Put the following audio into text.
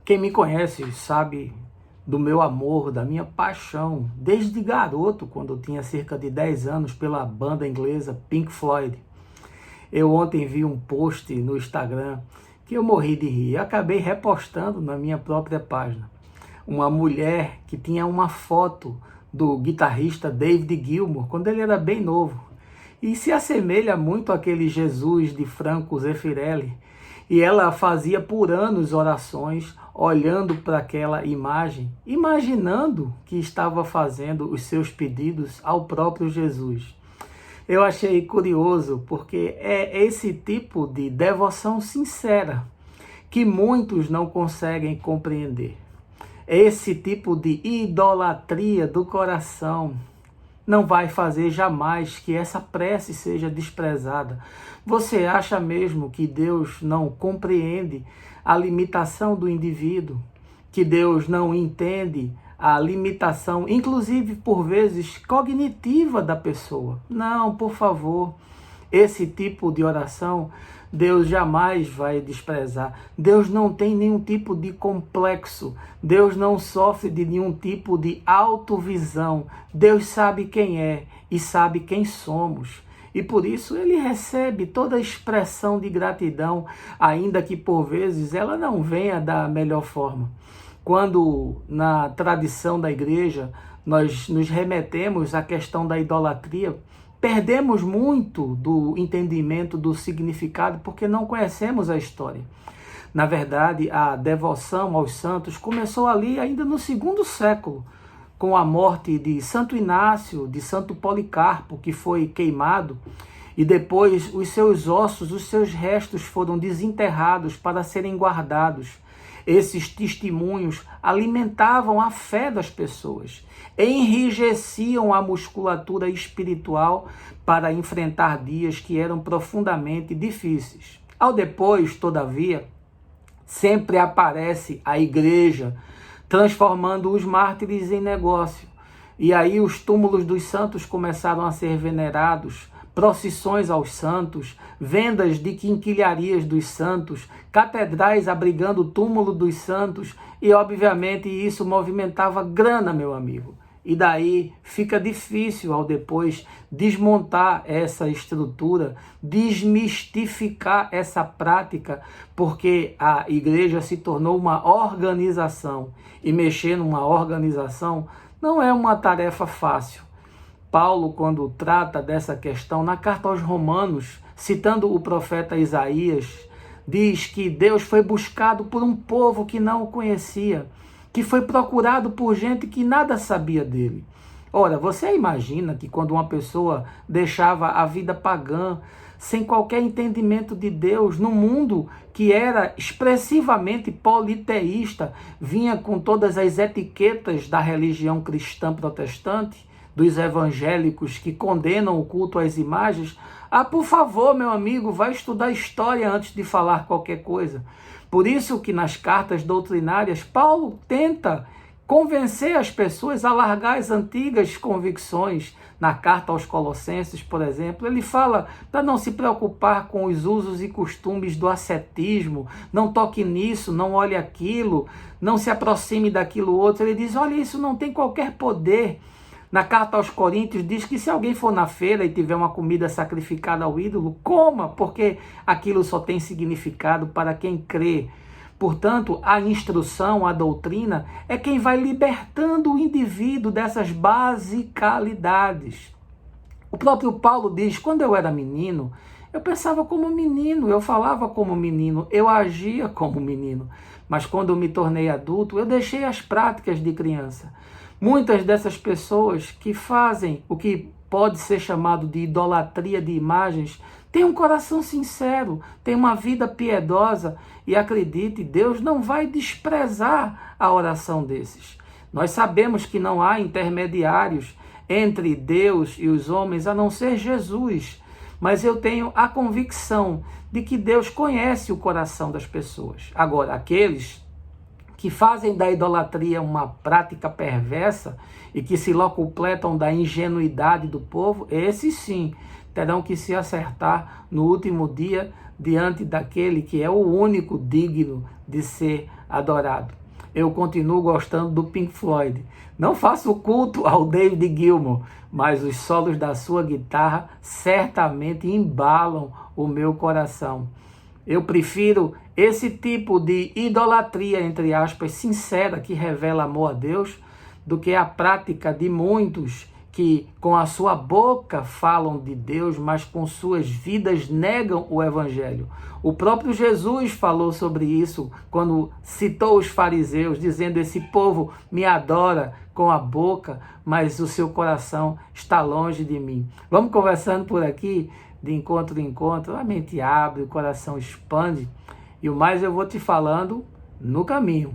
Quem me conhece sabe do meu amor, da minha paixão, desde garoto, quando eu tinha cerca de 10 anos, pela banda inglesa Pink Floyd. Eu ontem vi um post no Instagram que eu morri de rir. Acabei repostando na minha própria página. Uma mulher que tinha uma foto do guitarrista David Gilmour, quando ele era bem novo. E se assemelha muito àquele Jesus de Franco Zeffirelli. E ela fazia por anos orações, olhando para aquela imagem, imaginando que estava fazendo os seus pedidos ao próprio Jesus. Eu achei curioso, porque é esse tipo de devoção sincera que muitos não conseguem compreender. Esse tipo de idolatria do coração não vai fazer jamais que essa prece seja desprezada. Você acha mesmo que Deus não compreende a limitação do indivíduo? Que Deus não entende a limitação, inclusive por vezes cognitiva da pessoa? Não, por favor. Esse tipo de oração Deus jamais vai desprezar. Deus não tem nenhum tipo de complexo. Deus não sofre de nenhum tipo de autovisão. Deus sabe quem é e sabe quem somos. E por isso ele recebe toda a expressão de gratidão, ainda que por vezes ela não venha da melhor forma. Quando na tradição da igreja nós nos remetemos à questão da idolatria, perdemos muito do entendimento do significado porque não conhecemos a história. Na verdade, a devoção aos santos começou ali ainda no 2º século, com a morte de Santo Inácio, de Santo Policarpo, que foi queimado, e depois os seus ossos, os seus restos foram desenterrados para serem guardados. Esses testemunhos alimentavam a fé das pessoas, enrijeciam a musculatura espiritual para enfrentar dias que eram profundamente difíceis. Ao depois, todavia, sempre aparece a igreja transformando os mártires em negócio. E aí os túmulos dos santos começaram a ser venerados, procissões aos santos, vendas de quinquilharias dos santos, catedrais abrigando o túmulo dos santos, e obviamente isso movimentava grana, meu amigo. E daí fica difícil ao depois desmontar essa estrutura, desmistificar essa prática, porque a igreja se tornou uma organização. E mexer numa organização não é uma tarefa fácil. Paulo, quando trata dessa questão, na carta aos Romanos, citando o profeta Isaías, diz que Deus foi buscado por um povo que não o conhecia, que foi procurado por gente que nada sabia dele. Ora, você imagina que quando uma pessoa deixava a vida pagã, sem qualquer entendimento de Deus, no mundo que era expressivamente politeísta, vinha com todas as etiquetas da religião cristã protestante, dos evangélicos que condenam o culto às imagens, por favor, meu amigo, vai estudar história antes de falar qualquer coisa. Por isso que nas cartas doutrinárias, Paulo tenta convencer as pessoas a largar as antigas convicções. Na carta aos Colossenses, por exemplo, ele fala para não se preocupar com os usos e costumes do ascetismo, não toque nisso, não olhe aquilo, não se aproxime daquilo outro. Ele diz, olha, isso não tem qualquer poder. Na carta aos Coríntios diz que se alguém for na feira e tiver uma comida sacrificada ao ídolo, coma, porque aquilo só tem significado para quem crê. Portanto, a instrução, a doutrina, é quem vai libertando o indivíduo dessas basicalidades. O próprio Paulo diz, quando eu era menino, eu pensava como menino, eu falava como menino, eu agia como menino. Mas quando eu me tornei adulto, eu deixei as práticas de criança. Muitas dessas pessoas que fazem o que pode ser chamado de idolatria de imagens, têm um coração sincero, têm uma vida piedosa e acredite, Deus não vai desprezar a oração desses. Nós sabemos que não há intermediários entre Deus e os homens a não ser Jesus, mas eu tenho a convicção de que Deus conhece o coração das pessoas. Agora, aqueles que fazem da idolatria uma prática perversa e que se locupletam da ingenuidade do povo, esses sim terão que se acertar no último dia diante daquele que é o único digno de ser adorado. Eu continuo gostando do Pink Floyd. Não faço culto ao David Gilmour, mas os solos da sua guitarra certamente embalam o meu coração. Eu prefiro esse tipo de idolatria, entre aspas, sincera, que revela amor a Deus, do que a prática de muitos que com a sua boca falam de Deus, mas com suas vidas negam o Evangelho. O próprio Jesus falou sobre isso quando citou os fariseus, dizendo: esse povo me adora com a boca, mas o seu coração está longe de mim. Vamos conversando por aqui, de encontro em encontro, a mente abre, o coração expande, e o mais eu vou te falando no caminho.